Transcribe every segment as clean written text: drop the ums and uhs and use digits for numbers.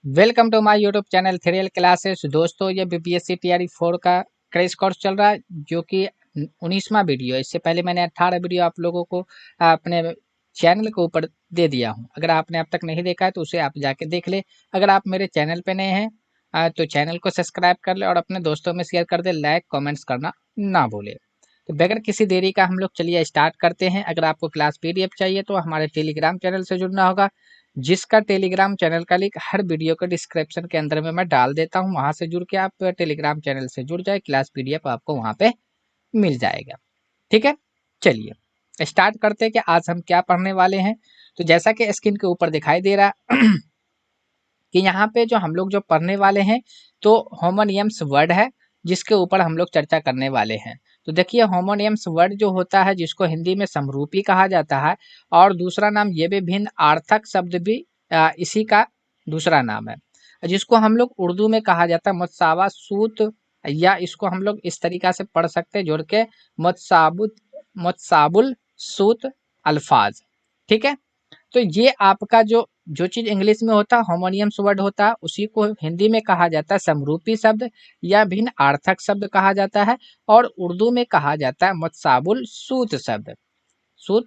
Welcome to my YouTube channel thrill classes. दोस्तों, ये BPSC TRE 4 का क्रैश कोर्स चल रहा है, जो कि 19वां वीडियो है। इससे पहले मैंने 18 वीडियो आप लोगों को अपने चैनल के ऊपर दे दिया हूं। अगर आपने अब तक नहीं देखा है तो उसे आप जाके देख ले। अगर आप मेरे चैनल पे नए हैं तो चैनल को सब्सक्राइब कर ले और अपने दोस्तों में शेयर कर दे। लाइक कमेंट्स करना ना भूले। तो बगैर किसी देरी का हम लोग चलिए स्टार्ट करते हैं। अगर आपको क्लास पीडीएफ चाहिए तो हमारे टेलीग्राम चैनल से जुड़ना होगा, जिसका टेलीग्राम चैनल का लिंक हर वीडियो के डिस्क्रिप्शन के अंदर में मैं डाल देता हूं। वहां से जुड़ के आप टेलीग्राम चैनल से जुड़ जाए, क्लास पीडीएफ आपको वहां पे मिल जाएगा। ठीक है, चलिए स्टार्ट करते हैं कि आज हम क्या पढ़ने वाले हैं। तो जैसा कि स्क्रीन के ऊपर दिखाई दे रहा कि यहाँ पे जो हम लोग जो पढ़ने वाले हैं तो होमोनियम्स वर्ड है, जिसके ऊपर हम लोग चर्चा करने वाले हैं। तो देखिए, होमोनियम्स वर्ड जो होता है, जिसको हिंदी में समरूपी कहा जाता है, और दूसरा नाम ये भी भिन्न अर्थक शब्द भी इसी का दूसरा नाम है, जिसको हम लोग उर्दू में कहा जाता है मुतसावा सूत, या इसको हम लोग इस तरीका से पढ़ सकते हैं जोड़ के मुतसाबुल सूत अल्फाज। ठीक है, तो ये आपका जो जो चीज इंग्लिश में होता है होमोनियम्स वर्ड होता है, उसी को हिंदी में कहा जाता है समरूपी शब्द या भिन्न अर्थक शब्द कहा जाता है, और उर्दू में कहा जाता है मुतसाबुल सूत शब्द, सूत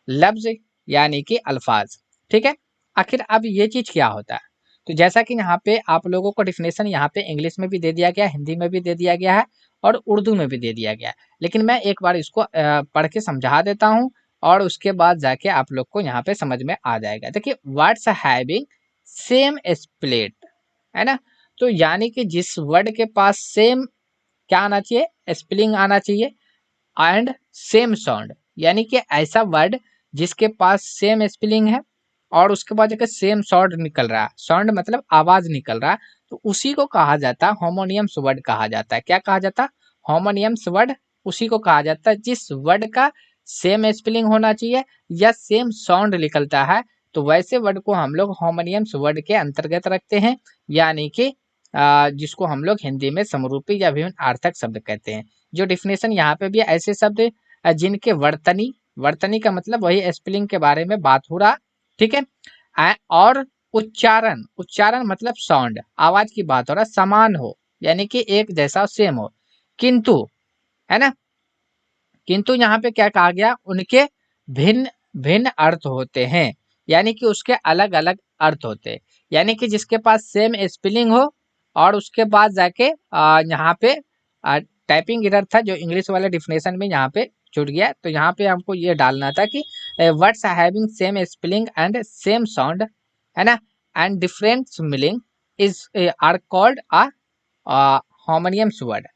लफ्ज यानी कि अल्फाज। ठीक है, आखिर अब ये चीज क्या होता है। तो जैसा कि यहाँ पे आप लोगों को डिफिनेशन यहाँ पे इंग्लिश में भी दे दिया गया, हिंदी में भी दे दिया गया है, और उर्दू में भी दे दिया गया है। लेकिन मैं एक बार इसको पढ़ के समझा देता हूँ, और उसके बाद जाके आप लोग को यहाँ पे समझ में आ जाएगा। देखिए, वर्ड्स हैविंग सेम स्प्लिट, है ना। तो यानी कि जिस वर्ड के पास सेम क्या आना चाहिए, स्पेलिंग आना चाहिए, एंड सेम साउंड, यानी कि ऐसा वर्ड जिसके पास सेम स्पेलिंग है और उसके बाद जाकर सेम साउंड निकल रहा है। साउंड मतलब आवाज निकल रहा है, तो उसी को कहा जाता है होमोनियम्स वर्ड कहा जाता है। क्या कहा जाता है? Homonyms word. उसी को कहा जाता है जिस वर्ड का सेम स्पेलिंग होना चाहिए या सेम साउंड निकलता है, तो वैसे वर्ड को हम लोग होमोनियम्स वर्ड के अंतर्गत रखते हैं, यानी कि जिसको हम लोग हिंदी में समरूपी या विभिन्न अर्थक शब्द कहते हैं। जो डिफिनेशन यहाँ पे भी ऐसे शब्द जिनके वर्तनी, वर्तनी का मतलब वही स्पेलिंग के बारे में बात हो रहा। ठीक है, और उच्चारण, उच्चारण मतलब साउंड, आवाज की बात हो रहा, समान हो यानी कि एक जैसा सेम हो, किंतु, है ना, किंतु यहाँ पे क्या कहा गया, उनके भिन्न भिन्न अर्थ होते हैं, यानी कि उसके अलग अलग अर्थ होते हैं। यानी कि जिसके पास सेम स्पेलिंग हो, और उसके बाद जाके यहाँ पे टाइपिंग एरर था जो इंग्लिश वाले डिफिनेशन में यहाँ पे छूट गया। तो यहाँ पे हमको ये डालना था कि words having same spelling and same sound, है ना, and different meaning is are called a homonyms word.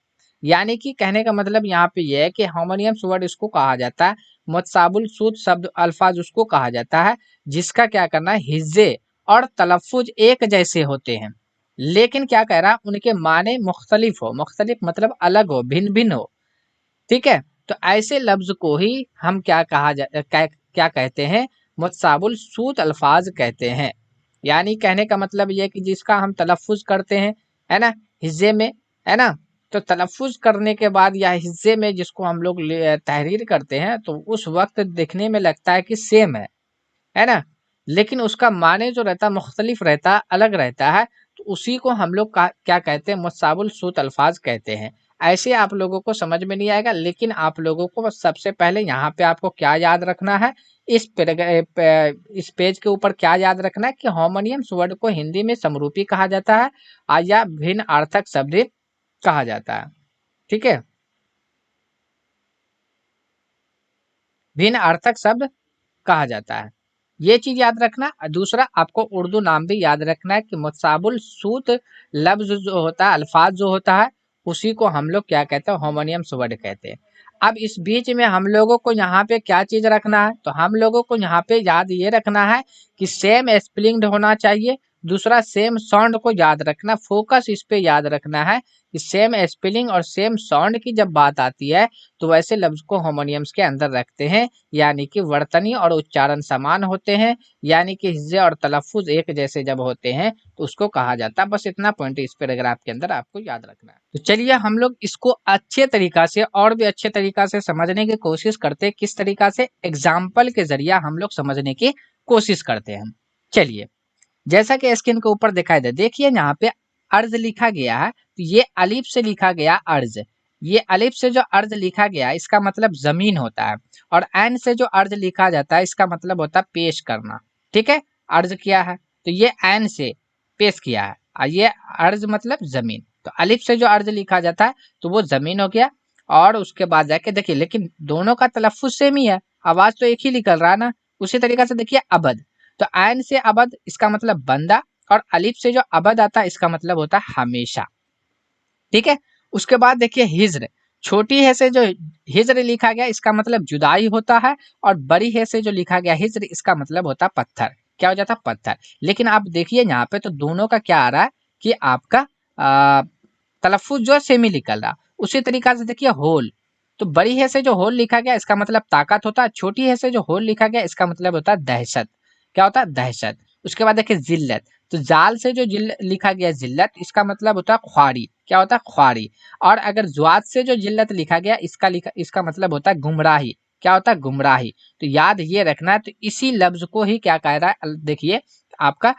यानी कि कहने का मतलब यहाँ पे ये है कि होमोनियम्स वर्ड इसको कहा जाता है, मुतसाबुल सूद शब्द अल्फाज उसको कहा जाता है जिसका क्या करना है, हिज्जे और तलफ्फुज एक जैसे होते हैं, लेकिन क्या कह रहा है, उनके माने मुख्तलिफ हो। मुख्तलिफ मतलब अलग हो, भिन्न भिन्न हो। ठीक है, तो ऐसे लफ्ज को ही हम क्या कहते हैं, मुतसाबुल सूद अल्फाज कहते हैं। यानी कहने का मतलब ये है कि जिसका हम तलफ्फुज करते हैं, है ना, हिज्जे में, है ना, तो तलफ्फुज करने के बाद या हिस्से में जिसको हम लोग तहरीर करते हैं, तो उस वक्त देखने में लगता है कि सेम है ना, लेकिन उसका माने जो रहता है मुख्तलिफ रहता है, अलग रहता है। तो उसी को हम लोग क्या कहते हैं, मुतसाबुल सूत अल्फाज कहते हैं। ऐसे आप लोगों को समझ में नहीं आएगा, लेकिन आप लोगों को सबसे पहले यहाँ पे आपको क्या याद रखना है, इस पेज के ऊपर क्या याद रखना है कि होमोनियम्स वर्ड को हिंदी में समरूपी कहा जाता है या भिन्न अर्थक शब्द कहा जाता है। ठीक है, भिन्न अर्थक शब्द कहा जाता है, ये चीज याद रखना। दूसरा, आपको उर्दू नाम भी याद रखना है कि मुतसाबुल सूत लफ्ज जो होता है, अल्फाज जो होता है, उसी को हम लोग क्या कहते हैं, होमोनियम्स वर्ड कहते हैं। अब इस बीच में हम लोगों को यहाँ पे क्या चीज रखना है, तो हम लोगों को यहाँ पे याद ये रखना है कि सेम स्पेलिंग होना चाहिए। दूसरा, सेम साउंड को याद रखना, फोकस इस पे याद रखना है कि सेम स्पेलिंग और सेम साउंड की जब बात आती है, तो वैसे लफ्ज को होमोनियम्स के अंदर रखते हैं, यानी कि वर्तनी और उच्चारण समान होते हैं, यानी कि हिज्जे और तलफ्फुज एक जैसे जब होते हैं तो उसको कहा जाता है। बस इतना पॉइंट इस पैराग्राफ के अंदर आपको याद रखना है। तो चलिए हम लोग इसको अच्छे तरीका से और भी अच्छे तरीका से समझने की कोशिश करते हैं। किस तरीका से? एग्जाम्पल के जरिए हम लोग समझने की कोशिश करते हैं। चलिए जैसा कि स्क्रीन के ऊपर दिखाई दे, देखिए यहाँ पे अर्ज लिखा गया है, तो ये अलिफ से लिखा गया अर्ज, ये अलिफ से जो अर्ज लिखा गया इसका मतलब जमीन होता है, और ऐन से जो अर्ज लिखा जाता है इसका मतलब होता है पेश करना। ठीक है, अर्ज किया है तो ये ऐन से पेश किया है, और ये अर्ज मतलब जमीन, तो अलिफ से जो अर्ज लिखा जाता है तो वो जमीन हो गया। और उसके बाद जाके देखिए, लेकिन दोनों का तलफ्फुज सेम ही है, आवाज तो एक ही निकल रहा है ना। उसी तरीके से देखिए अबद, तो ऐन से अबद इसका मतलब बंदा, और अलिफ से जो अबद आता है इसका मतलब होता है हमेशा। ठीक है, उसके बाद देखिए हिज्र, छोटी है से जो हिज्र लिखा गया इसका मतलब जुदाई होता है, और बड़ी है से जो लिखा गया हिज्र इसका मतलब होता है पत्थर, क्या हो जाता है पत्थर। लेकिन आप देखिए यहाँ पे तो दोनों का क्या आ रहा है कि आपका तलफ्फुज जो सेम ही निकल रहा। उसी तरीका से देखिए होल, तो बड़ी है से जो होल लिखा गया इसका मतलब ताकत होता है, छोटी है से जो होल लिखा गया इसका मतलब होता है दहशत, क्या होता है दहशत। उसके बाद देखिए जिल्लत, तो जाल से जो लिखा गया जिल्लत इसका मतलब होता है ख्वारी, क्या होता है ख्वारी। और अगर ज्वाद से जो जिल्लत लिखा गया इसका मतलब होता है गुमराही, क्या होता है गुमराही। तो याद ये रखना है, तो इसी लफ्ज को ही क्या कह रहा है, देखिए आपका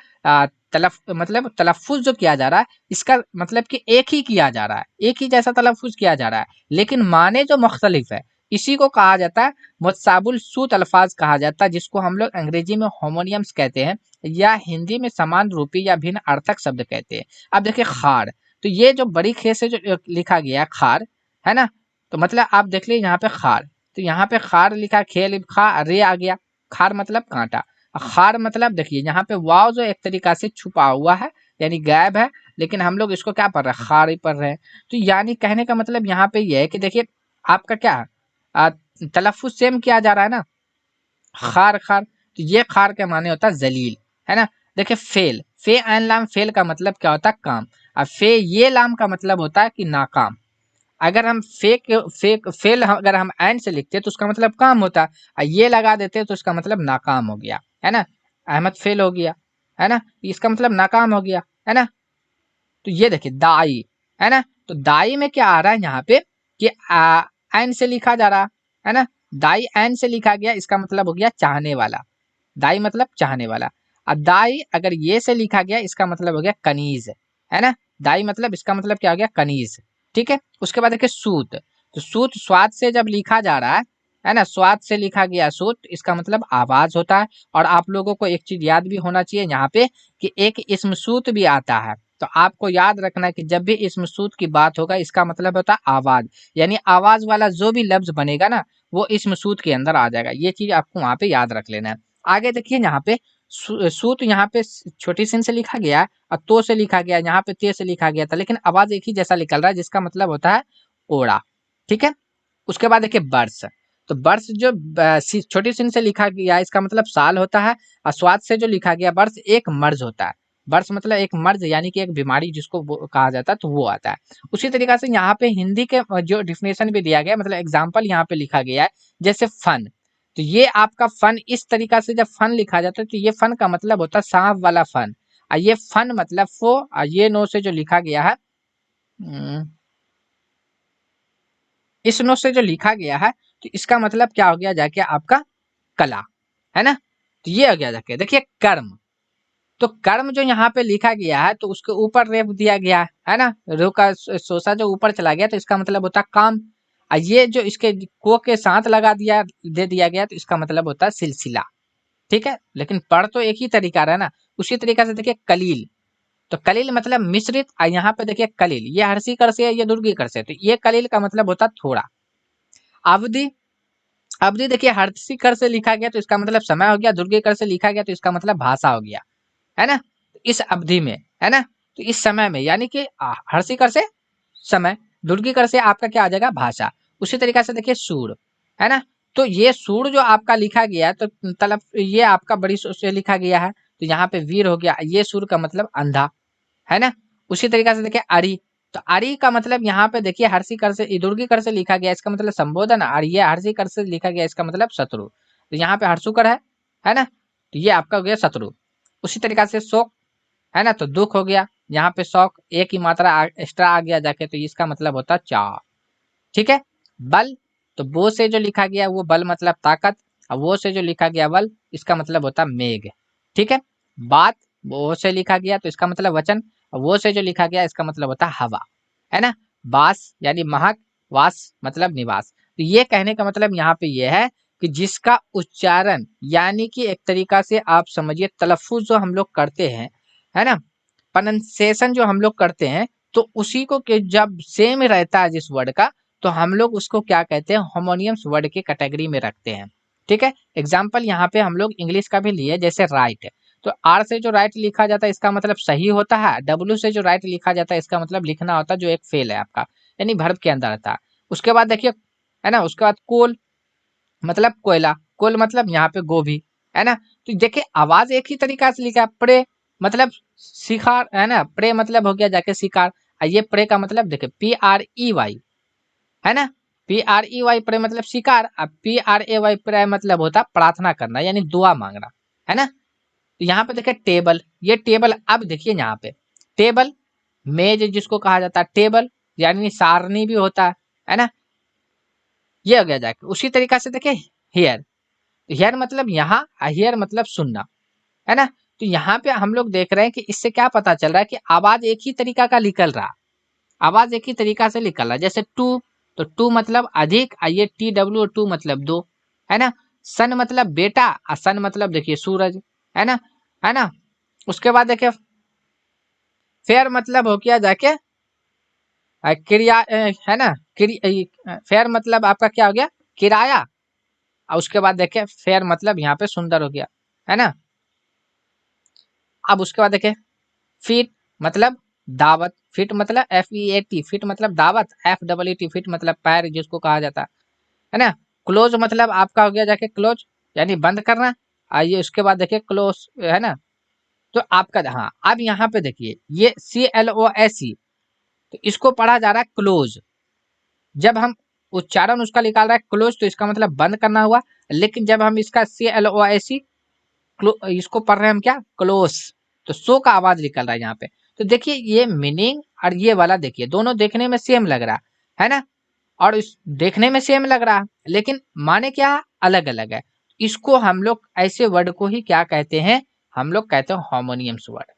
मतलब तलफ्फुज जो किया जा रहा है इसका मतलब कि एक ही किया जा रहा है, एक ही जैसा तलफ्फुज किया जा रहा है, लेकिन माने जो मुख्तलिफ है, इसी को कहा जाता है मुतसाबुल सूत अल्फाज कहा जाता है, जिसको हम लोग अंग्रेजी में होमोनियम्स कहते हैं, या हिंदी में समान रूपी या भिन्न अर्थक शब्द कहते हैं। अब देखिए खार, तो ये जो बड़ी खे से जो लिखा गया खार है ना, तो मतलब आप देख लीजिए यहाँ पे खार, तो यहाँ पे खार लिखा, खे लिखा, रे आ गया, खार मतलब कांटा। खार मतलब देखिए यहाँ पे वाव जो एक तरीका से छुपा हुआ है, यानी गायब है, लेकिन हम लोग इसको क्या पढ़ रहे हैं, खार ही पढ़ रहे हैं। तो यानी कहने का मतलब यहाँ पे ये है कि देखिए आपका क्या है, तलफ्फुज सेम किया जा रहा है ना, खार खार, तो ये खार के माने होता है जलील, है ना। देखिए फेल, फे एन लाम, फेल का मतलब क्या होता है काम, अब फे ये लाम का मतलब होता है कि नाकाम। अगर हम फेल अगर हम एन से लिखते तो उसका मतलब काम होता, और ये लगा देते तो उसका मतलब नाकाम हो गया, है ना। अहमद फेल हो गया, है ना, इसका मतलब नाकाम हो गया, है ना। तो ये देखिए दाई, है ना, तो दाई में क्या आ रहा है यहाँ पे कि एन से लिखा जा रहा है ना, दाई एन से लिखा गया इसका मतलब हो गया चाहने वाला, दाई मतलब चाहने वाला। अब दाई अगर ये से लिखा गया इसका मतलब हो गया कनीज, है ना, दाई मतलब इसका मतलब क्या हो गया कनीज। ठीक है, उसके बाद देखिए सूत, तो सूत स्वाद से जब लिखा जा रहा है ना, स्वाद से लिखा गया सूत इसका मतलब आवाज होता है। और आप लोगों को एक चीज याद भी होना चाहिए यहाँ पे कि एक इसम सूत भी आता है, तो आपको याद रखना है कि जब भी इसम सूत की बात होगा इसका मतलब होता है आवाज, यानी आवाज वाला जो भी लफ्ज बनेगा ना वो इसम सूत के अंदर आ जाएगा, ये चीज आपको वहां पे याद रख लेना है। आगे देखिए यहाँ पे सूत यहाँ पे छोटी सिन से लिखा गया और तो से लिखा गया, यहाँ पे ते से लिखा गया था, लेकिन आवाज एक ही जैसा निकल रहा है जिसका मतलब होता है ओड़ा। ठीक है, उसके बाद देखिए वर्ष, तो वर्ष जो छोटी सिन से लिखा गया इसका मतलब साल होता है, और स्वाद से जो लिखा गया वर्ष एक मर्ज होता है, वर्ष मतलब एक मर्ज यानी कि एक बीमारी जिसको कहा जाता है तो वो आता है। उसी तरीके से यहाँ पे हिंदी के जो डिफिनेशन भी दिया गया मतलब एग्जाम्पल यहाँ पे लिखा गया है, जैसे फन, तो ये आपका फन इस तरीका से जब फन लिखा जाता है तो ये फन का मतलब होता है सांप वाला फन, और ये फन मतलब फो, और ये नो से जो लिखा गया है, इस नो से जो लिखा गया है तो इसका मतलब क्या हो गया जाके आपका कला, है ना। तो ये हो गया जाके देखिए कर्म, तो कर्म जो यहाँ पे लिखा गया है तो उसके ऊपर रेफ दिया गया है ना, रो का सोसा जो ऊपर चला गया तो इसका मतलब होता है काम, और ये जो इसके को के साथ लगा दिया दे दिया गया तो इसका मतलब होता है सिलसिला। ठीक है, लेकिन पढ़ तो एक ही तरीका रहा ना। उसी तरीका से देखिए कलील, तो कलील मतलब मिश्रित, और यहाँ पे देखिए कलील ये हर्षी कर से है ये दुर्गी कर से, तो ये कलील का मतलब होता थोड़ा। अवधि, अवधि देखिए हर्षी कर से लिखा गया तो इसका मतलब समय हो गया, दुर्गी कर से लिखा गया तो इसका मतलब भाषा हो गया, है ना। इस अवधि में, है ना, तो इस समय में यानी कि हर्षी कर से समय, दुर्गी कर से आपका क्या आ जाएगा भाषा। उसी तरीके से देखिए सूर, है ना, तो ये सूर जो आपका लिखा गया है तो तलब ये आपका बड़ी से लिखा गया है तो यहाँ पे वीर हो गया, ये सूर का मतलब अंधा, है ना। उसी तरीके से देखिए अरि, तो अरि का मतलब यहाँ पे देखिए हर्षी कर से दुर्गी कर से लिखा गया इसका मतलब संबोधन, और ये हर्षी कर से लिखा गया इसका मतलब शत्रु, तो यहाँ पे हर्षुकर है ना, तो ये आपका हो गया शत्रु। उसी तरीके से शोक, है ना, तो दुख हो गया, यहाँ पे शौक एक ही मात्रा एक्स्ट्रा आ गया जाके तो इसका मतलब होता है चाह। ठीक है, बल, तो बो से जो लिखा गया वो बल मतलब ताकत, और वो से जो लिखा गया बल इसका मतलब होता है मेघ। ठीक है, बात, वो से लिखा गया तो इसका मतलब वचन, वो से जो लिखा गया इसका मतलब होता है हवा, है ना। बास यानी महक, वास मतलब निवास। तो ये कहने का मतलब यहाँ पे ये है कि जिसका उच्चारण यानी कि एक तरीका से आप समझिए तलफ्फुज जो हम लोग करते हैं, है ना, प्रोनाउंसिएशन जो हम लोग करते हैं, तो उसी को के जब सेम रहता है जिस वर्ड का, तो हम लोग उसको क्या कहते हैं, होमोनियम्स वर्ड के कैटेगरी में रखते हैं। ठीक है, एग्जाम्पल यहाँ पे हम लोग इंग्लिश का भी लिए, जैसे राइट, तो आर से जो राइट लिखा जाता है इसका मतलब सही होता है, डब्ल्यू से जो राइट लिखा जाता है इसका मतलब लिखना होता है जो एक फेल है आपका, यानी वर्ब के अंदर आता है। उसके बाद देखिए, है ना, उसके बाद कोल मतलब कोयला, कोल मतलब यहाँ पे गोभी, है ना। तो देखिए आवाज एक ही तरीका से लिखा है, प्रे मतलब शिकार, है ना, प्रे मतलब हो गया जाके शिकार, और ये प्रे का मतलब देखिए PREY, है ना, PREY प्रे मतलब शिकार, और PRAY प्रे मतलब होता प्रार्थना करना यानी दुआ मांगना, है ना। तो यहाँ पे देखिए टेबल, ये टेबल, अब देखिए यहाँ पे टेबल, मेज जिसको कहा जाता है टेबल, यानी सारणी भी होता है ना। ये हो गया जाके, उसी तरीका से देखिए हेयर, हेयर मतलब यहाँ, हेयर मतलब सुनना, है ना। तो यहाँ पे हम लोग देख रहे हैं कि इससे क्या पता चल रहा है कि आवाज एक ही तरीका का निकल रहा, आवाज एक ही तरीका से निकल रहा है। जैसे टू, तो टू मतलब अधिक, ये TW टू मतलब दो, है ना। सन मतलब बेटा, और सन मतलब देखिए सूरज, है ना, है ना। उसके बाद देखिए फेयर मतलब हो गया जाके क्रिया, है ना, फेयर मतलब आपका क्या हो गया, किराया। और उसके बाद देखिए फेयर मतलब यहाँ पे सुंदर हो गया, है ना। अब उसके बाद देखिए फिट मतलब दावत, फिट मतलब FEAT, फिट मतलब दावत, FEET फिट मतलब पैर जिसको कहा जाता है ना। क्लोज मतलब आपका हो गया जाके क्लोज यानी बंद करना, आइए उसके बाद देखिए क्लोज, है ना। तो आपका, हाँ अब यहाँ पे देखिए ये CLOSE, तो इसको पढ़ा जा रहा है क्लोज, जब हम उच्चारण उसका निकाल रहा है क्लोज तो इसका मतलब बंद करना हुआ, लेकिन जब हम इसका CLOSE इसको पढ़ रहे हैं हम क्या, क्लोज, तो सो का आवाज निकल रहा है यहाँ पे। तो देखिए ये मीनिंग और ये वाला देखिए दोनों देखने में सेम लग रहा है ना, और इस देखने में सेम लग रहा है लेकिन माने क्या अलग अलग है। इसको हम लोग ऐसे वर्ड को ही क्या कहते हैं, हम लोग कहते हैं हार्मोनियम्स वर्ड।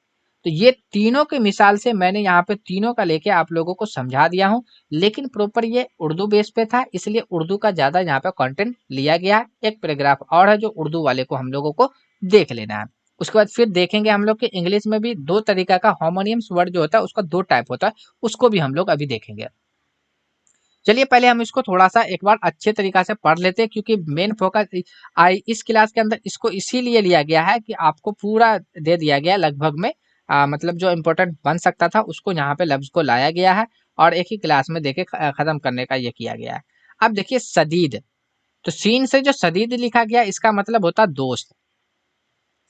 तो ये तीनों के मिसाल से मैंने यहाँ पे तीनों का लेके आप लोगों को समझा दिया हूँ, लेकिन प्रॉपर ये उर्दू बेस पे था इसलिए उर्दू का ज्यादा यहाँ पे कंटेंट लिया गया है। एक पैराग्राफ और है जो उर्दू वाले को हम लोगों को देख लेना है। उसके बाद फिर देखेंगे हम लोग कि इंग्लिश में भी दो तरीका का हार्मोनियम्स वर्ड जो होता है उसका दो टाइप होता है, उसको भी हम लोग अभी देखेंगे। चलिए पहले हम इसको थोड़ा सा एक बार अच्छे तरीका से पढ़ लेते हैं, क्योंकि मेन फोकस आई इस क्लास के अंदर इसको इसीलिए लिया गया है कि आपको पूरा दे दिया गया है लगभग में, मतलब जो इम्पोर्टेंट बन सकता था उसको यहाँ पे लफ्ज को लाया गया है और एक ही क्लास में देके खत्म करने का ये किया गया है। अब देखिए सदीद, तो सीन से जो सदीद लिखा गया इसका मतलब होता है दोस्त,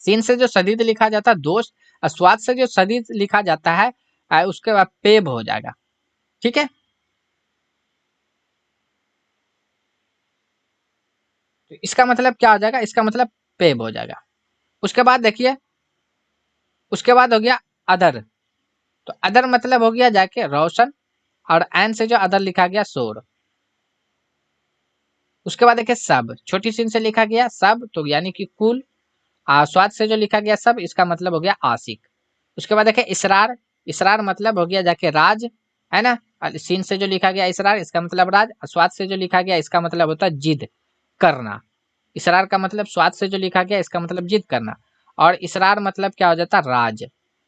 सीन से जो सदीद लिखा जाता है दोस्त, और स्वाद से जो सदीद लिखा जाता है उसके बाद पेब हो जाएगा। ठीक है, तो इसका मतलब क्या हो जाएगा, इसका मतलब पेब हो जाएगा। उसके बाद देखिए, उसके बाद हो गया अदर, तो अदर मतलब हो गया जाके रोशन, और एन से जो अदर लिखा गया शोर। उसके बाद देखिए सब, छोटी सीन से लिखा गया सब तो यानी कि कुल, स्वाद से जो लिखा गया सब इसका मतलब हो गया आशिक। उसके बाद देखिए इसरार, इसरार मतलब हो गया जाके राज, है ना, और सीन से जो लिखा गया इसरार इसका मतलब राज, और स्वाद से जो लिखा गया इसका मतलब होता है जिद करना। इसरार का मतलब स्वाद से जो लिखा गया इसका मतलब जिद करना, और इसरार मतलब क्या हो जाता है राज।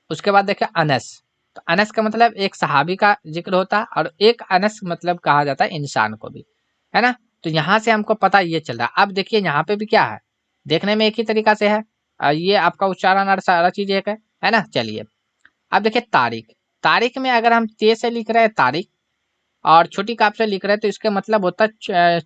उसके बाद देखिए अनस, तो अनस का मतलब एक सहाबी का जिक्र होता है, और एक अनस मतलब कहा जाता है इंसान को भी, है ना। तो यहाँ से हमको पता ये चल रहा है। अब देखिए यहाँ पे भी क्या है, देखने में एक ही तरीका से है, ये आपका उच्चारण और सारा चीज एक है ना। चलिए अब देखिए तारीख, तारीख में अगर हम ते से लिख रहे हैं तारीख और छोटी काप से लिख रहे हैं तो इसका मतलब होता है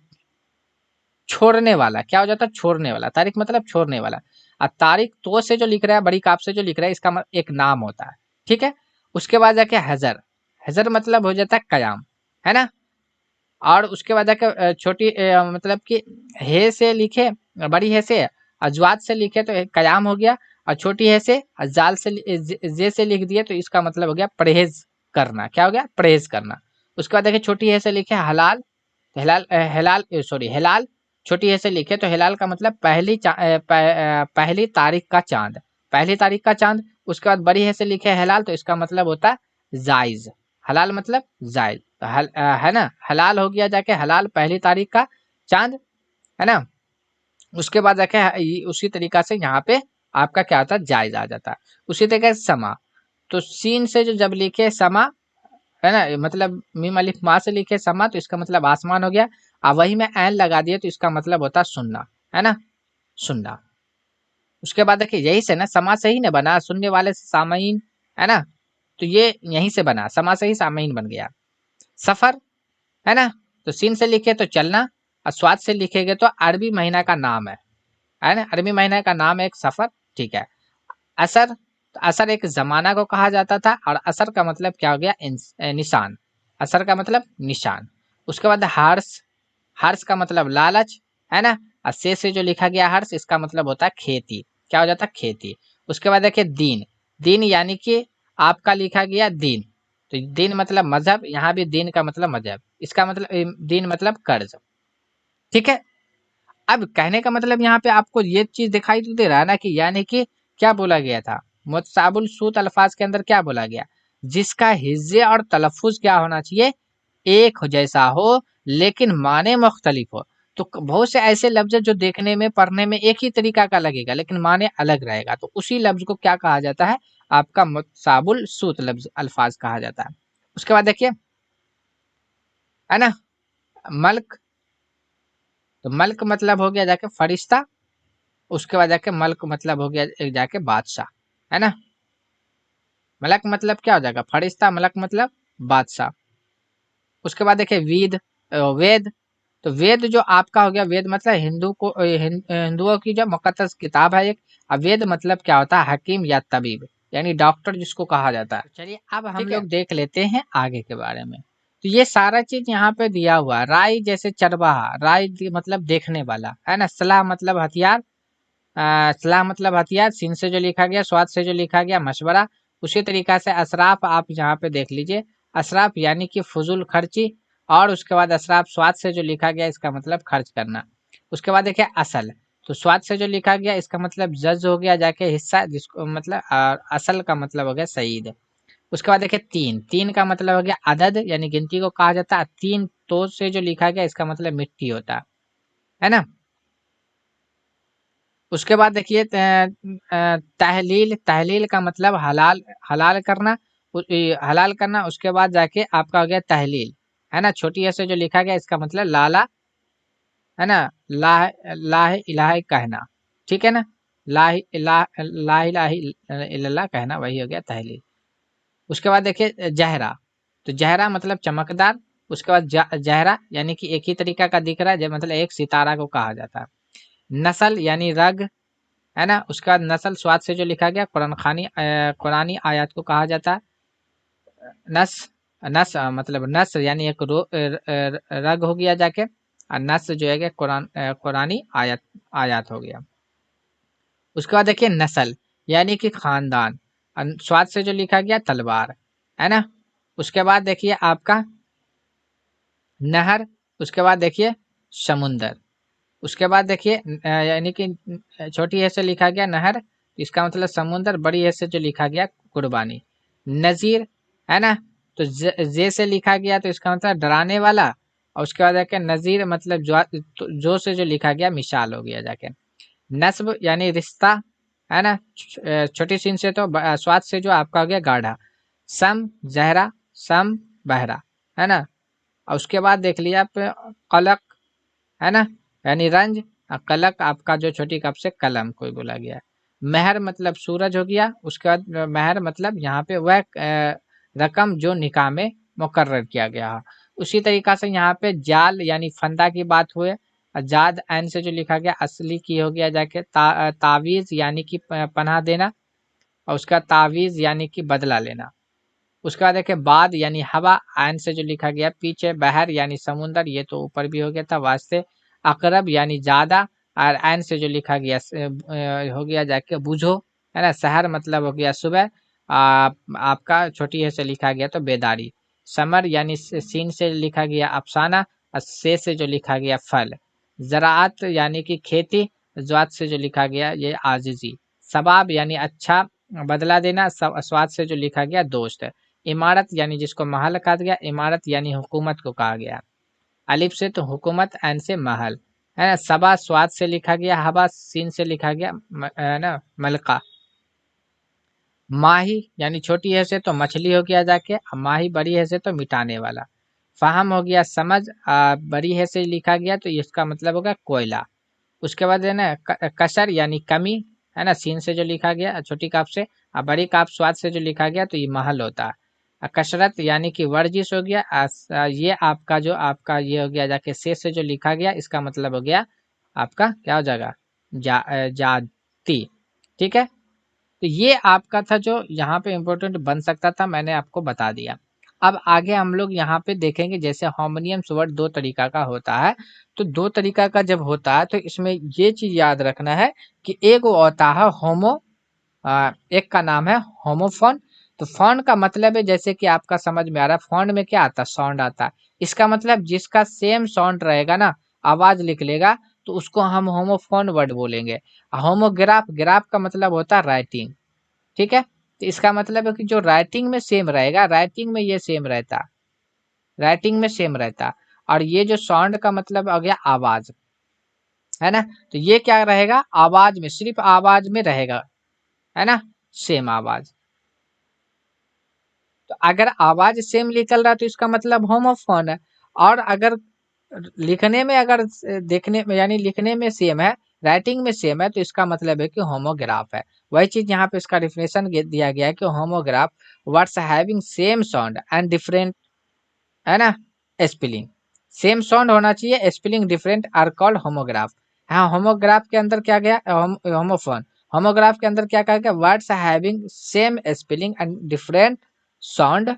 छोड़ने वाला, क्या हो जाता है छोड़ने वाला, तारीख मतलब छोड़ने वाला। और तारीख तो से जो लिख रहा है बड़ी काप से जो लिख रहा है इसका एक नाम होता है। ठीक है, उसके बाद जाके हजर, हजर मतलब हो जाता है कयाम, है ना। और उसके बाद जाके छोटी मतलब कि हे से लिखे, बड़ी हे से अजवाद से लिखे तो कयाम हो गया, और छोटी है से जाल से जे से लिख दिए तो इसका मतलब हो गया परहेज करना, क्या हो गया परहेज करना। उसके बाद देखिए छोटी है से लिखे हलाल, हिलाल हिलाल सॉरी हिलाल, छोटी है से लिखे तो हिलाल का मतलब पहली पहली तारीख का चांद, पहली तारीख का चांद। उसके बाद बड़ी है से लिखे हलाल, तो इसका मतलब होता है जायज। हलाल मतलब जायज, तो है ना, हलाल हो गया जाके हलाल पहली तारीख का चांद, है ना। उसके बाद जाके उसी तरीका से यहाँ पे आपका क्या होता है, जायज आ जाता है। उसी तरीके से समा, तो सीन से जो जब लिखे समा, है ना, मतलब मीम अलिफ माँ से लिखे समा, तो इसका मतलब आसमान हो गया। अब वही में ऐन लगा दिए तो इसका मतलब होता है सुनना, है ना, सुनना। उसके बाद देखिए यही से ना समा से ही ना बना, सुनने वाले से सामईन, है ना, तो ये यहीं से बना, समा से ही सामईन बन गया। सफर, है ना, तो सीन से लिखे तो चलना, और स्वाद से लिखेंगे तो अरबी महीना का नाम है ना, अरबी महीना का नाम है एक सफर, ठीक है। असर, तो असर एक जमाना को कहा जाता था, और असर का मतलब क्या हो गया, निशान। असर का मतलब निशान। उसके बाद हर्ष, हर्ष का मतलब लालच, है ना, और से जो लिखा गया हर्ष, इसका मतलब होता है खेती, क्या हो जाता है, खेती। उसके बाद देखिए दीन, दीन यानी कि आपका लिखा गया दीन, तो दीन मतलब मजहब, यहाँ भी दीन का मतलब मजहब, इसका मतलब दीन मतलब कर्ज, ठीक है। अब कहने का मतलब यहाँ पे आपको ये चीज दिखाई तो दे रहा है ना कि यानी कि क्या बोला गया था, मुतसाबुल सूत अल्फाज के अंदर क्या बोला गया, जिसका हिज्जे और तलफ़ुज़ क्या होना चाहिए, एक जैसा हो लेकिन माने मुख्तलिफ हो। तो बहुत से ऐसे लफ्ज है जो देखने में पढ़ने में एक ही तरीका का लगेगा लेकिन माने अलग रहेगा, तो उसी लफ्ज को क्या कहा जाता है, आपका मुतसाबुल सूत लफ्ज अल्फाज कहा जाता है। उसके बाद देखिए, है ना, मल्क, तो मल्क मतलब हो गया जाके फरिश्ता। उसके बाद जाके मल्क मतलब हो गया एक जाके बादशाह, है ना। मलक मतलब क्या हो जाएगा, फरिश्ता, मलक मतलब बादशाह। उसके बाद देखिए वेद, तो वेद जो आपका हो गया, वेद मतलब हिंदुओं की जो मुकद्दस किताब है एक। अब वेद मतलब क्या होता है, हकीम या तबीब, यानी डॉक्टर जिसको कहा जाता है। चलिए अब हम ठीक है। लोग देख लेते हैं आगे के बारे में। तो ये सारा चीज यहाँ पे दिया हुआ है। राय जैसे चरवाहा, राय मतलब देखने वाला, है ना। सलाह मतलब हथियार, सलाह मतलब हथियार, सीन से जो लिखा गया, स्वाद से जो लिखा गया मशवरा। उसी तरीका से असराफ आप यहाँ पे देख लीजिए, असराफ यानी कि फजूल खर्ची, और उसके बाद असराफ स्वाद से जो लिखा गया इसका मतलब खर्च करना। उसके बाद देखिए असल, तो स्वाद से जो लिखा गया इसका मतलब जज हो गया जाके हिस्सा, जिसको मतलब असल का मतलब हो गया सईद। उसके बाद देखिए तीन, तीन का मतलब हो गया अदद, यानी गिनती को कहा जाता है। तीन तो से जो लिखा गया इसका मतलब मिट्टी होता है ना। उसके बाद देखिए तहलील, तहलील का मतलब हलाल, हलाल करना, हलाल करना। उसके बाद जाके आपका हो गया तहलील, है ना, छोटी ऐसे जो लिखा गया इसका मतलब लाला, है ना, लाह, लाह इलाह कहना, ठीक है ना, लाह इलाह, ला इलाह इल्लल्लाह कहना, वही हो गया तहलील। उसके बाद देखिए जहरा, तो जहरा मतलब चमकदार। उसके बाद जहरा यानी कि एक ही तरीका का दिख रहा है, मतलब एक सितारा को कहा जाता है। नस्ल यानी रग, है ना। उसके बाद नस्ल स्वाद से जो लिखा गया कुरानी आयत को कहा जाता है। नस, मतलब नस यानी एक रग हो गया जाके, और नस जो है कि कुरानी आयत, आयत हो गया। उसके बाद देखिए नस्ल यानी कि खानदान, स्वाद से जो लिखा गया तलवार, है ना। उसके बाद देखिए आपका नहर, उसके बाद देखिए समुंदर। उसके बाद देखिए यानी कि छोटी है से लिखा गया नहर, इसका मतलब समुंदर। बड़ी है से जो लिखा गया कुर्बानी। नजीर, है ना, तो जे से लिखा गया तो इसका मतलब डराने वाला। और उसके बाद जाके नजीर मतलब जो से जो लिखा गया मिसाल हो गया जाके। नस्ब यानी रिश्ता, है ना, छोटी सीन से तो स्वाद से जो आपका हो गया गाढ़ा। सम जहरा, सम बहरा, है ना। और उसके बाद देख लिया आप कलक, है ना, यानी रंज। कलक आपका जो छोटी कप से कलम कोई बोला गया है। महर मतलब सूरज हो गया। उसके बाद महर मतलब यहाँ पे वह रकम जो निकाह में मुकर्रर किया गया है। उसी तरीका से यहाँ पे जाल यानी फंदा की बात हुए। जाद ऐन से जो लिखा गया असली की हो गया जाके तावीज़ यानी कि पनाह देना। और उसका तावीज़ यानी कि बदला लेना। उसके बाद देखिए बाद यानी हवा, आयन से जो लिखा गया पीछे। बहर यानी समुंदर, ये तो ऊपर भी हो गया था वास्ते। अकरब यानी ज्यादा, और आयन से जो लिखा गया हो गया जाके बुझो, है ना। शहर मतलब हो गया सुबह। आपका छोटी है से लिखा गया तो बेदारी। समर यानी सीन से लिखा गया अफसाना, और से जो लिखा गया फल। ज़राअत यानी कि खेती, ज़्वात से जो लिखा गया ये आजिज़ी। सबाब यानी अच्छा, बदला देना, स्वाद से जो लिखा गया दोस्त। इमारत यानी जिसको महल कहा गया, इमारत यानी हुकूमत को कहा गया। अलिफ से तो हुकूमत, एन से महल, है ना। सबा स्वाद से लिखा गया, हवा सीन से लिखा गया, है ना मलका। माही यानी छोटी है से तो मछली हो गया जाके, माही बड़ी है से तो मिटाने वाला। फाहम हो गया समझ, बड़ी है से लिखा गया तो इसका मतलब होगा कोयला। उसके बाद है ना कसर यानी कमी, है ना, सीन से जो लिखा गया छोटी काप से, और बड़ी काप स्वाद से जो लिखा गया तो ये महल होता है। कसरत यानी कि वर्जिश हो गया। ये आपका जो आपका ये हो गया जाके से जो लिखा गया इसका मतलब हो गया आपका क्या हो जाएगा, जाति। ठीक है, तो ये आपका था जो यहाँ पे इम्पोर्टेंट बन सकता था, मैंने आपको बता दिया। अब आगे हम लोग यहाँ पे देखेंगे जैसे होमोनियम्स वर्ड दो तरीका का होता है। तो दो तरीका का जब होता है तो इसमें ये चीज याद रखना है कि एक वो होता है होमो, एक का नाम है होमोफोन। तो फोन का मतलब है जैसे कि आपका समझ में आ रहा है, फोन में क्या आता है, साउंड आता है। इसका मतलब जिसका सेम साउंड रहेगा ना, आवाज लिख लेगा, तो उसको हम होमोफोन वर्ड बोलेंगे। होमोग्राफ, ग्राफ का मतलब होता है राइटिंग। ठीक है, तो इसका मतलब है कि जो राइटिंग में सेम रहेगा, राइटिंग में ये सेम रहता, राइटिंग में सेम रहता। और ये जो साउंड का मतलब आ गया आवाज, है ना। तो ये क्या रहेगा, आवाज में, सिर्फ आवाज में रहेगा, है ना, सेम आवाज। तो अगर आवाज सेम निकल रहा है तो इसका मतलब होमोफोन है। और अगर लिखने में, अगर देखने में यानी लिखने में सेम है, राइटिंग में सेम है, तो इसका मतलब है कि होमोग्राफ है। वही चीज यहाँ पे इसका डिफिनेशन दिया गया है कि homograph words having same sound and different, है ना, स्पेलिंग। सेम साउंड होना चाहिए, spelling different are called homograph. हाँ, होमोग्राफ के अंदर क्या गया, होमोफोन। होमोग्राफ के अंदर क्या कहा गया, words having same spelling and different sound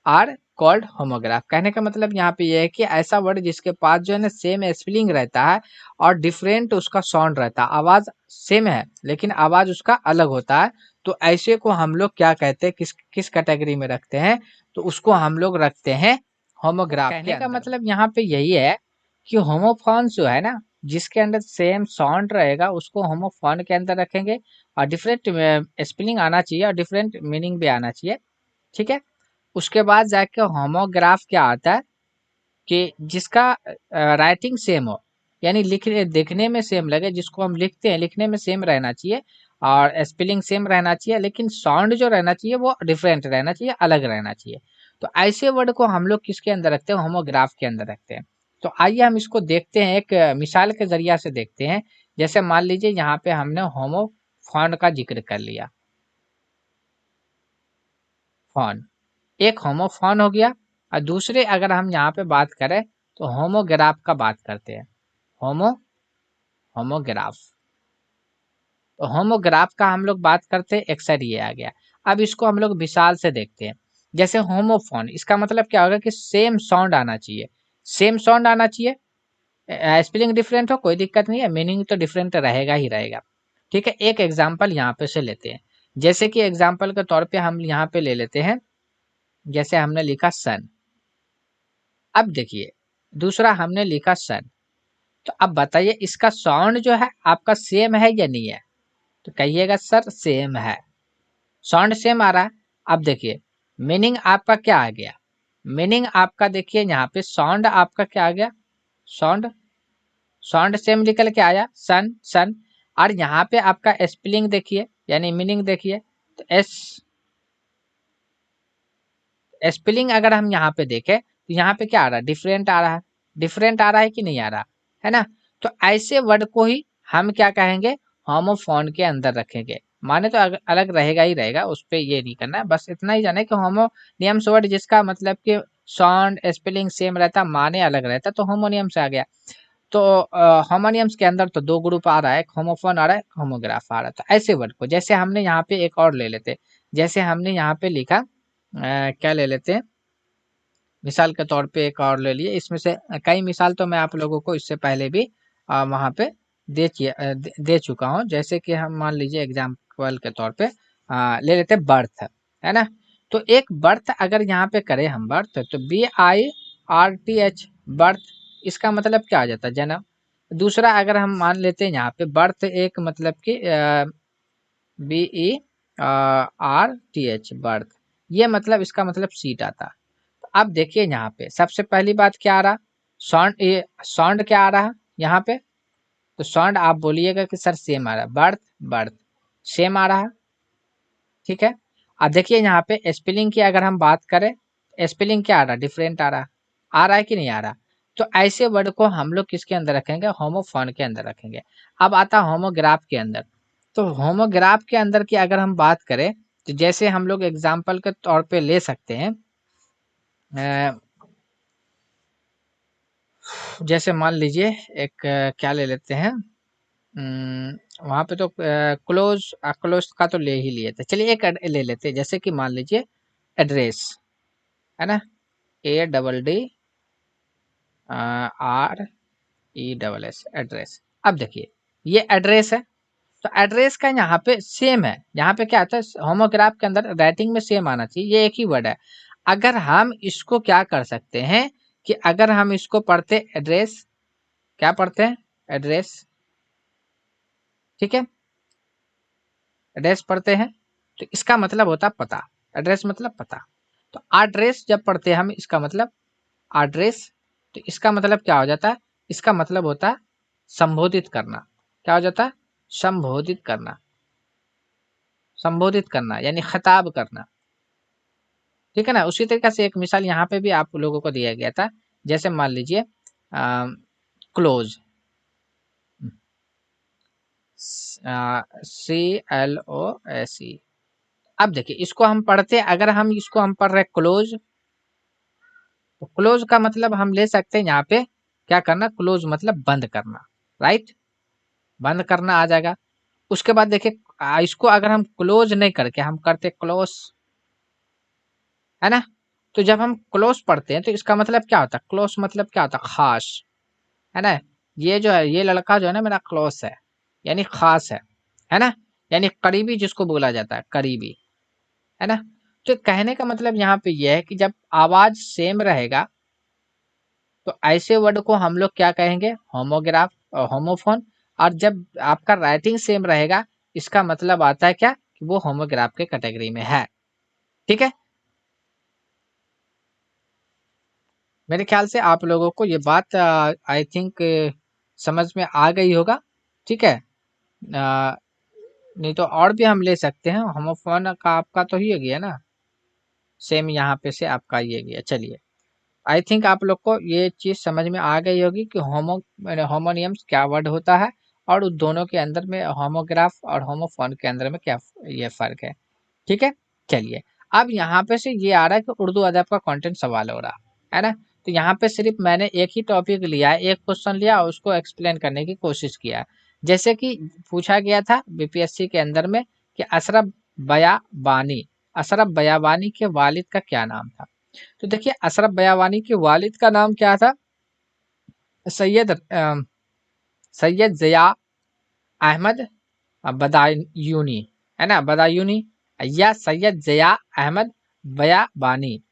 are called homograph. कहने का मतलब यहाँ पे ये है कि ऐसा वर्ड जिसके पास जो है ना सेम स्पेलिंग रहता है और डिफरेंट उसका साउंड रहता है, आवाज सेम है लेकिन आवाज उसका अलग होता है, तो ऐसे को हम लोग क्या कहते हैं, किस किस कैटेगरी में रखते हैं, तो उसको हम लोग रखते हैं होमोग्राफ के कहने का अंदर। मतलब यहाँ पे यही है कि होमोफोन जो है ना, जिसके अंदर सेम साउंड रहेगा उसको होमोफोन के अंदर रखेंगे, और डिफरेंट स्पेलिंग आना चाहिए और डिफरेंट मीनिंग भी आना चाहिए। ठीक है, उसके बाद जाके होमोग्राफ क्या आता है कि जिसका राइटिंग सेम हो, यानी लिखने देखने में सेम लगे, जिसको हम लिखते हैं लिखने में सेम रहना चाहिए और स्पेलिंग सेम रहना चाहिए, लेकिन साउंड जो रहना चाहिए वो डिफरेंट रहना चाहिए, अलग रहना चाहिए। तो ऐसे वर्ड को हम लोग किसके अंदर रखते हैं, होमोग्राफ के अंदर रखते हैं। तो आइए हम इसको देखते हैं, एक मिसाल के जरिया से देखते हैं। जैसे मान लीजिए यहाँ पे हमने होमोफोन का जिक्र कर लिया, फोन, एक होमोफोन हो गया। और दूसरे अगर हम यहाँ पे बात करें तो होमोग्राफ का बात करते हैं, होमो होमोग्राफ। तो होमोग्राफ का हम लोग बात करते हैं, एक्सर ये आ गया। अब इसको हम लोग विशाल से देखते हैं। जैसे होमोफोन, इसका मतलब क्या होगा कि सेम साउंड आना चाहिए, सेम साउंड आना चाहिए, स्पेलिंग डिफरेंट हो कोई दिक्कत नहीं है, मीनिंग तो डिफरेंट रहेगा ही रहेगा। ठीक है, एक एग्जाम्पल यहाँ पे से लेते हैं। जैसे कि एग्जाम्पल के तौर पे हम यहाँ पे ले लेते हैं, जैसे हमने लिखा सन। अब देखिए, दूसरा हमने लिखा सन। तो अब बताइए इसका साउंड जो है आपका सेम है या नहीं है, तो कहिएगा सर सेम है, साउंड सेम आ रहा है। अब देखिए मीनिंग आपका क्या आ गया, मीनिंग आपका देखिए यहाँ पे साउंड आपका क्या आ गया, साउंड, साउंड सेम निकल के आया सन सन। और यहाँ पे आपका स्पेलिंग देखिए यानी मीनिंग देखिए, तो एस, स्पेलिंग अगर हम यहाँ पे देखें तो यहाँ पे क्या आ रहा है, डिफरेंट आ रहा है, डिफरेंट आ रहा है कि नहीं आ रहा, है ना। तो ऐसे वर्ड को ही हम क्या कहेंगे, होमोफोन के अंदर रखेंगे। माने तो अलग रहेगा ही रहेगा, उस पर ये नहीं करना है, बस इतना ही जाने कि होमोनियम्स वर्ड जिसका मतलब कि साउंड स्पेलिंग सेम रहता, माने अलग रहता, तो होमोनियम्स आ गया। तो होमोनियम्स के अंदर तो दो ग्रुप आ रहा है, एक होमोफोन आ रहा है, एक होमोग्राफ आ रहा है। तो ऐसे वर्ड को जैसे हमने यहाँ पे एक और ले लेते, जैसे हमने यहाँ पे लिखा क्या ले लेते हैं, मिसाल के तौर पे एक और ले लिए। इसमें से कई मिसाल तो मैं आप लोगों को इससे पहले भी वहाँ पे दे चुका हूँ। जैसे कि हम मान लीजिए एग्जाम्पल के तौर पे ले लेते हैं बर्थ, है ना। तो एक बर्थ अगर यहाँ पे करें हम, बर्थ तो BIRTH, बर्थ, इसका मतलब क्या आ जाता है, जन्म। दूसरा अगर हम मान लेते हैं यहाँ पे बर्थ, एक मतलब कि BE RTH बर्थ, ये मतलब इसका मतलब सीट आता। तो अब देखिए यहाँ पे सबसे पहली बात क्या आ रहा, साउंड, ये साउंड क्या आ रहा यहाँ पे, तो साउंड आप बोलिएगा कि सर सेम आ रहा है, बर्थ बर्थ सेम आ रहा है, ठीक है। अब देखिए यहाँ पे स्पेलिंग की अगर हम बात करें, स्पेलिंग क्या आ रहा है, डिफरेंट आ रहा है कि नहीं आ रहा। तो ऐसे वर्ड को हम लोग किसके अंदर रखेंगे, होमोफोन के अंदर रखेंगे। अब आता होमोग्राफ के अंदर, तो होमोग्राफ के अंदर की अगर हम बात करें, तो जैसे हम लोग एग्जाम्पल के तौर पे ले सकते हैं, जैसे मान लीजिए एक क्या ले लेते हैं, वहां पे तो क्लोज, क्लोज का तो ले ही लिए थे, चलिए एक ले लेते हैं, जैसे कि मान लीजिए एड्रेस, है ना, ADDRESS एड्रेस। अब देखिए ये एड्रेस है, तो एड्रेस का यहाँ पे सेम है, यहाँ पे क्या आता है होमोग्राफ के अंदर राइटिंग में सेम आना चाहिए, ये एक ही वर्ड है। अगर हम इसको क्या कर सकते हैं कि अगर हम इसको पढ़ते एड्रेस, क्या पढ़ते हैं एड्रेस, ठीक है, एड्रेस पढ़ते हैं, तो इसका मतलब होता है पता, एड्रेस मतलब पता। तो एड्रेस जब पढ़ते हैं हम, इसका मतलब एड्रेस, तो इसका मतलब क्या हो जाता है, इसका मतलब होता है संबोधित करना, क्या हो जाता है, संबोधित करना, संबोधित करना यानी खिताब करना, ठीक है ना। उसी तरीके से एक मिसाल यहाँ पे भी आप लोगों को दिया गया था, जैसे मान लीजिए क्लोज, CLOSE। अब देखिए इसको हम पढ़ते, अगर हम इसको हम पढ़ रहे क्लोज, तो क्लोज का मतलब हम ले सकते हैं यहाँ पे क्या करना, क्लोज मतलब बंद करना, राइट, बंद करना आ जाएगा। उसके बाद देखिए इसको अगर हम क्लोज नहीं करके हम करते क्लोज, है ना, तो जब हम क्लोज पढ़ते हैं तो इसका मतलब क्या होता है, क्लोज मतलब क्या होता है, खास, है ना। ये जो है ये लड़का जो है ना मेरा क्लोज है, यानी खास है ना, यानी करीबी जिसको बोला जाता है करीबी, है ना। तो कहने का मतलब यहाँ पे यह है कि जब आवाज सेम रहेगा तो ऐसे वर्ड को हम लोग क्या कहेंगे, होमोग्राफ और होमोफोन। और जब आपका राइटिंग सेम रहेगा, इसका मतलब आता है क्या कि वो होमोग्राफ के कैटेगरी में है, ठीक है। मेरे ख्याल से आप लोगों को ये बात आई थिंक समझ में आ गई होगा, ठीक है। नहीं तो और भी हम ले सकते हैं, होमोफोन का आपका तो ही गया ना, सेम यहाँ पे से आपका ये गया। चलिए आई थिंक आप लोग को ये चीज समझ में आ गई होगी कि होमोनियम्स क्या वर्ड होता है, और उस दोनों के अंदर में होमोग्राफ और होमोफोन के अंदर में क्या ये फर्क है, ठीक है। चलिए अब यहाँ पे से ये आ रहा है कि उर्दू अदब का कंटेंट सवाल हो रहा है ना, तो यहाँ पे सिर्फ मैंने एक ही टॉपिक लिया है, एक क्वेश्चन लिया और उसको एक्सप्लेन करने की कोशिश किया है। जैसे कि पूछा गया था बीपीएससी के अंदर में कि अशरफ बयाबानी, अशरफ बयाबानी के वालिद का क्या नाम था। तो देखिए अशरफ बयाबानी के वालिद का नाम क्या था, सैयद सैयद ज़िया अहमद बदायूनी, है ना, बदायूनी, या सैयद ज़िया अहमद बयाबानी,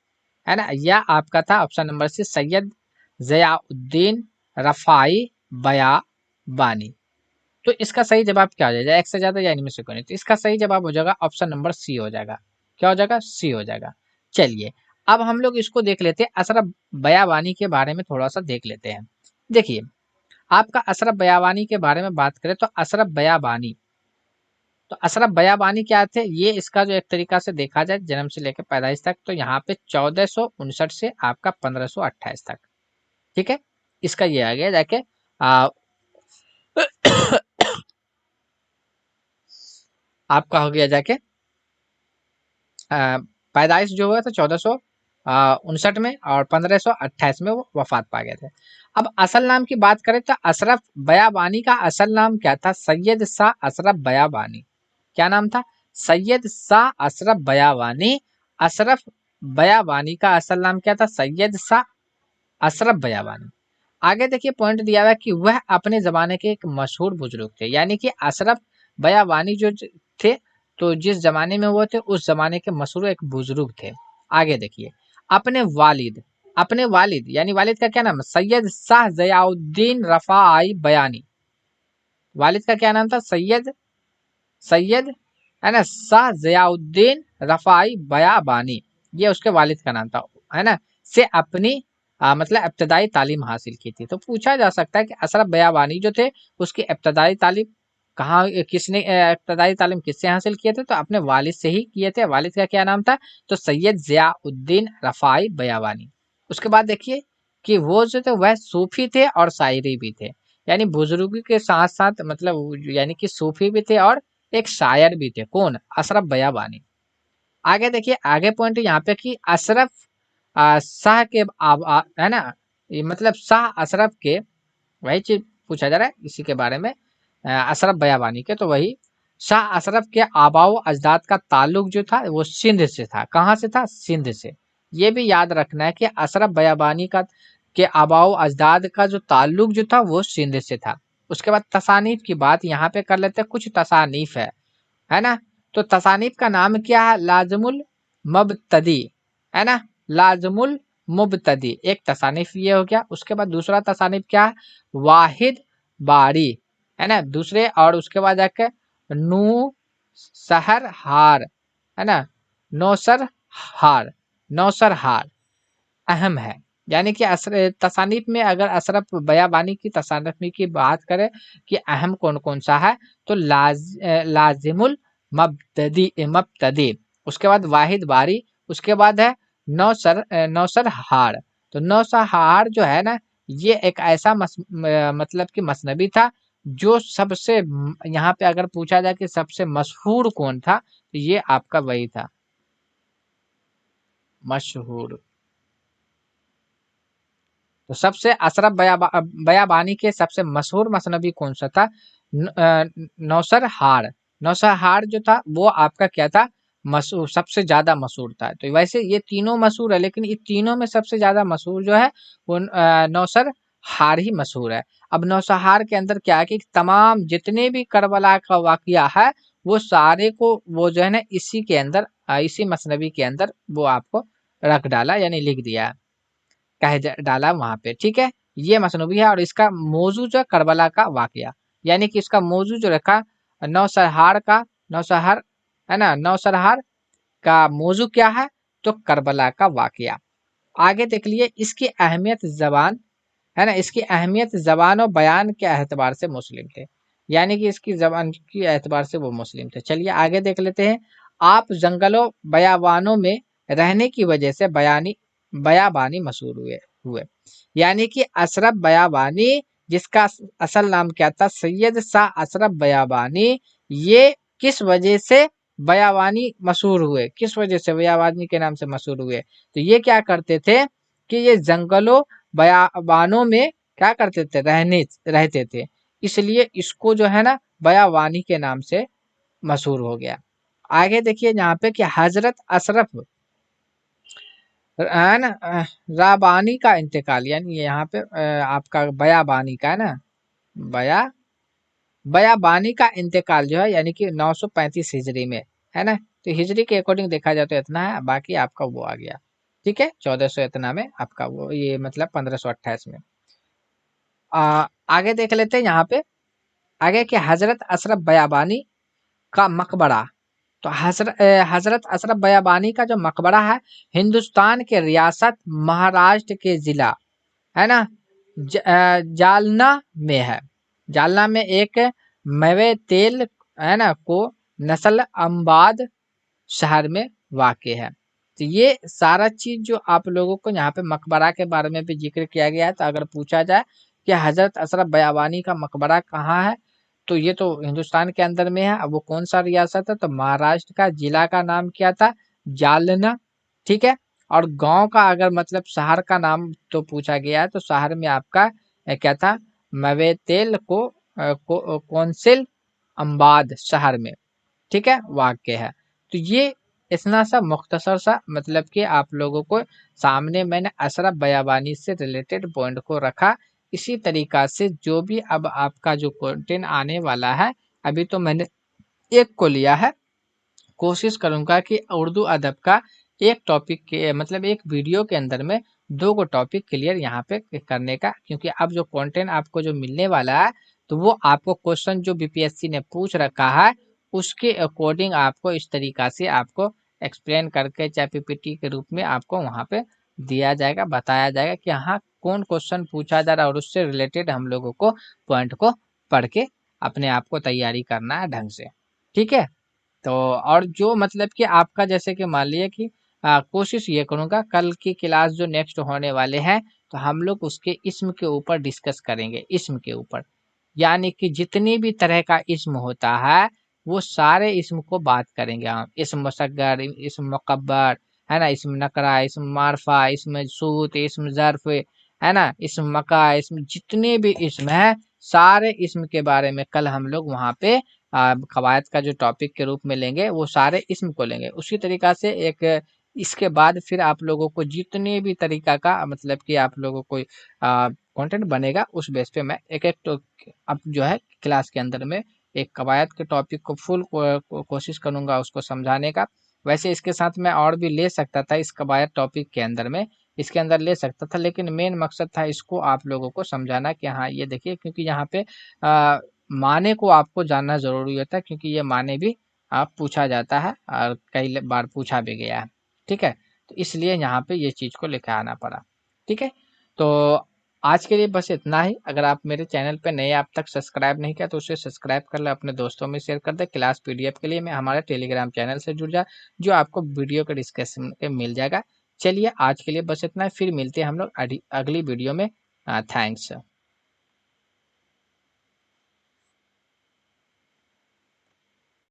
है ना, या आपका था option number C Syed Ziauddin Rifai Biyabani. तो इसका सही जवाब क्या हो जाएगा, एक से ज्यादा या इनमें से कोई नहीं, तो इसका सही जवाब हो जाएगा ऑप्शन नंबर सी हो जाएगा, क्या हो जाएगा, सी हो जाएगा। चलिए अब हम लोग इसको देख लेते हैं, अशरफ बयाबानी के बारे में थोड़ा सा देख लेते हैं। देखिए आपका अशरफ बयाबानी के बारे में बात करें तो अशरफ बयाबानी, तो अशरफ बयाबानी क्या थे, ये इसका जो एक तरीका से देखा जाए जन्म से लेकर पैदाइश तक, तो यहाँ पे 1459 से आपका 1528 तक, ठीक है। इसका ये आ गया जाके आपका हो गया जाके पैदाइश जो हुआ था 1459 में, और 1528 में वो वफात पा गए थे। अब असल नाम की बात करें तो अशरफ बयाबानी का असल नाम क्या था, सैयद शाह अशरफ बयाबानी, क्या नाम था, सैयद शाह अशरफ बयाबानी। अशरफ बयाबानी का असल नाम क्या था, सैयद शाह अशरफ बयाबानी। आगे देखिए पॉइंट दिया हुआ है कि वह अपने जमाने के एक मशहूर बुजुर्ग थे, यानी कि अशरफ बयाबानी जो थे, तो जिस जमाने में वो थे उस जमाने के मशहूर एक बुजुर्ग थे। आगे देखिए अपने वालिद यानी वालिद का क्या नाम है, सैयद शाह ज़ियाउद्दीन रफ़ाई बयानी, वालिद का क्या नाम था, सैयद सैयद है ना, शाह ज़ियाउद्दीन रफ़ाई बयाबानी, ये उसके वालिद का नाम था, है ना, से अपनी मतलब इब्तदाई तालीम हासिल की थी। तो पूछा जा सकता है कि अशरफ बयाबानी जो थे उसकी इब्तदाई तालीम कहाँ, किसने इब्तदाई तालीम किससे हासिल किए थे, तो अपने वालिद से ही किए थे। वालिद का क्या नाम था, तो सैयद ज़ियाउद्दीन रफ़ाई बयाबानी। उसके बाद देखिए कि वो जो थे वह सूफी थे और शायरी भी थे, यानी बुजुर्गी के साथ साथ मतलब यानी कि सूफी भी थे और एक शायर भी थे। कौन, अशरफ बयाबानी। आगे देखिए, आगे पॉइंट यहाँ पे कि अशरफ शाह के है ना, ये मतलब शाह अशरफ के, वही चीज पूछा जा रहा है इसी के बारे में, अशरफ बयाबानी के, तो वही शाह अशरफ के आबाओ अजदाद का ताल्लुक जो था वो सिंध से था। कहाँ से था, सिंध से। ये भी याद रखना है कि अशरफ बयाबानी का के आबाओ अजदाद का जो ताल्लुक जो था वो सिंध से था। उसके बाद तसानीफ की बात यहाँ पे कर लेते हैं। कुछ तसानीफ है ना, तो तसानीफ का नाम क्या है, लाजमुल मबतदी, है ना, लाजमुल मुबतदी एक तसानीफ ये हो गया। उसके बाद दूसरा तसानीफ क्या है, वाहिद बारी, है ना, दूसरे, और उसके बाद जाके नू सहर हार, है ना, नौसर हार, नौसर हार अहम है। यानी कि तसानीफ में अगर अशरफ बयाबानी की तसानीफ की बात करें कि अहम कौन कौन सा है, तो लाजिमुल मबतदी मबतदी, उसके बाद वाहिद बारी, उसके बाद है नौसर हार। तो नौसर हार जो है ना, ये एक ऐसा मतलब कि मसनबी था जो सबसे यहाँ पे अगर पूछा जाए कि सबसे मशहूर कौन था, तो ये आपका वही था, मशहूर। तो सबसे अशरफ बयाबानी के सबसे मशहूर मसनबी कौन सा था, नौसर हार। नौसर हार जो था वो आपका क्या था, मशहूर, सबसे ज्यादा मशहूर था। तो वैसे ये तीनों मशहूर है, लेकिन ये तीनों में सबसे ज्यादा मशहूर जो है वो नौसर हार ही मशहूर है। अब नौसर हार के अंदर क्या है कि तमाम जितने भी करबला का वाकया है वो सारे को वो जो है ना इसी के अंदर इसी मसनबी के अंदर वो आपको रख डाला, यानी लिख दिया, डाला वहां पे। ठीक है, ये मसनबी है और इसका मौजू जो है करबला का वाकया, यानी कि इसका मौजू जो रखा नौसरहार का, नौसरहार, है ना, नौसरहार का मौजू क्या है, तो करबला का वाकया। आगे देख लिए इसकी अहमियत जबान, है ना, इसकी अहमियत जबान और बयान के एतबार से मुस्लिम थे, यानी कि इसकी जबान की एतबार से वो मुस्लिम थे। चलिए आगे देख लेते हैं। आप जंगलों बयाबानों में रहने की वजह से बयाबानी मशहूर हुए। यानी कि अशरफ बयाबानी, जिसका असल नाम क्या था, सैयद शाह अशरफ बयाबानी, ये किस वजह से बयाबानी मशहूर हुए, किस वजह से बयाबानी के नाम से मशहूर हुए, तो ये क्या करते थे कि ये जंगलों बयाबानों में क्या करते थे, रहते थे, इसलिए इसको जो है ना बयाबानी के नाम से मशहूर हो गया। आगे देखिए यहाँ पे कि हजरत अशरफ, है ना, राबानी का इंतकाल, यानी यहाँ पे आपका बयाबानी का है ना, बया बयाबानी का इंतकाल जो है यानी कि 935 हिजरी में, है ना, तो हिजरी के अकॉर्डिंग देखा जाए तो इतना है, बाकी आपका वो आ गया। ठीक है, 1400 इतना में आपका वो ये मतलब 1528 में। आगे देख लेते हैं यहाँ पे, आगे कि हजरत अशरफ बयाबानी का मकबरा। तो हजरत अशरफ बयाबानी का जो मकबरा है हिंदुस्तान के रियासत महाराष्ट्र के जिला, है ना, जालना में है। जालना में एक मवे तेल, है ना, को नस्ल अम्बाद शहर में वाक़ है। तो ये सारा चीज जो आप लोगों को यहाँ पे मकबरा के बारे में भी जिक्र किया गया है। तो अगर पूछा जाए कि हजरत अशरफ बयाबानी का मकबरा कहाँ है, तो ये तो हिंदुस्तान के अंदर में है। अब वो कौन सा रियासत है, तो महाराष्ट्र का, जिला का नाम क्या था, जालना। ठीक है, और गांव का अगर मतलब शहर का नाम तो पूछा गया है, तो शहर में आपका क्या था, मवेतेल कौंसिल अम्बाद शहर में, ठीक है, वाक्य है। तो ये इतना सा मुख्तसर सा मतलब कि आप लोगों को सामने मैंने अशरफ बयाबानी से रिलेटेड पॉइंट को रखा। इसी तरीका से जो भी अब आपका जो कंटेंट आने वाला है, अभी तो मैंने एक को लिया है, कोशिश करूंगा कि उर्दू अदब का एक टॉपिक के मतलब एक वीडियो के अंदर में दो को टॉपिक क्लियर यहाँ पे करने का, क्योंकि अब जो कंटेंट आपको जो मिलने वाला है, तो वो आपको क्वेश्चन जो बीपीएससी ने पूछ रखा है उसके अकॉर्डिंग आपको इस तरीका से आपको एक्सप्लेन करके चाहे पीपीटी के रूप में आपको वहाँ पे दिया जाएगा, बताया जाएगा कि हाँ कौन क्वेश्चन पूछा जा रहा है और उससे रिलेटेड हम लोगों को पॉइंट को पढ़ के अपने आप को तैयारी करना है ढंग से। ठीक है। तो और जो मतलब कि आपका जैसे कि मान लिया कि कोशिश ये करूंगा कल की क्लास जो नेक्स्ट होने वाले हैं तो हम लोग उसके इसम के ऊपर डिस्कस करेंगे, इसम के ऊपर। यानी कि जितनी भी तरह का इसम होता है वो सारे इसम को बात करेंगे हम। इसम मुसग्गर, इसम मुकब्बर, है ना, इसम नकरा, इसम मारफा, इसम सूत, इसम ज़र्फ, है ना, इसम मका, इसम जितने भी इसम है सारे इसम के बारे में कल हम लोग वहाँ पे कवायद का जो टॉपिक के रूप में लेंगे वो सारे इसम को लेंगे। उसी तरीका से एक इसके बाद फिर आप लोगों को जितने भी तरीका का मतलब कि आप लोगों को कंटेंट बनेगा उस बेस पे मैं एक एक तो अब जो है क्लास के अंदर में एक कवायद के टॉपिक को फुल कोशिश करूंगा उसको समझाने का। वैसे इसके साथ मैं और भी ले सकता था इस कवायद टॉपिक के अंदर में, इसके अंदर ले सकता था, लेकिन मेन मकसद था इसको आप लोगों को समझाना कि हाँ ये देखिए, क्योंकि यहाँ पे माने को आपको जानना जरूरी होता है, क्योंकि ये माने भी आप पूछा जाता है और कई बार पूछा भी गया है। ठीक है। तो इसलिए यहाँ पे ये चीज को लेकर आना पड़ा। ठीक है। तो आज के लिए बस इतना ही। अगर आप मेरे चैनल पे नए आप तक सब्सक्राइब नहीं किया तो उसे सब्सक्राइब कर ले, अपने दोस्तों में शेयर कर दे। क्लास पीडीएफ के लिए मैं हमारे टेलीग्राम चैनल से जुड़ जा, जो आपको वीडियो के डिस्कशन के मिल जाएगा। चलिए आज के लिए बस इतना है, फिर मिलते हैं हम लोग अगली वीडियो में। थैंक्स।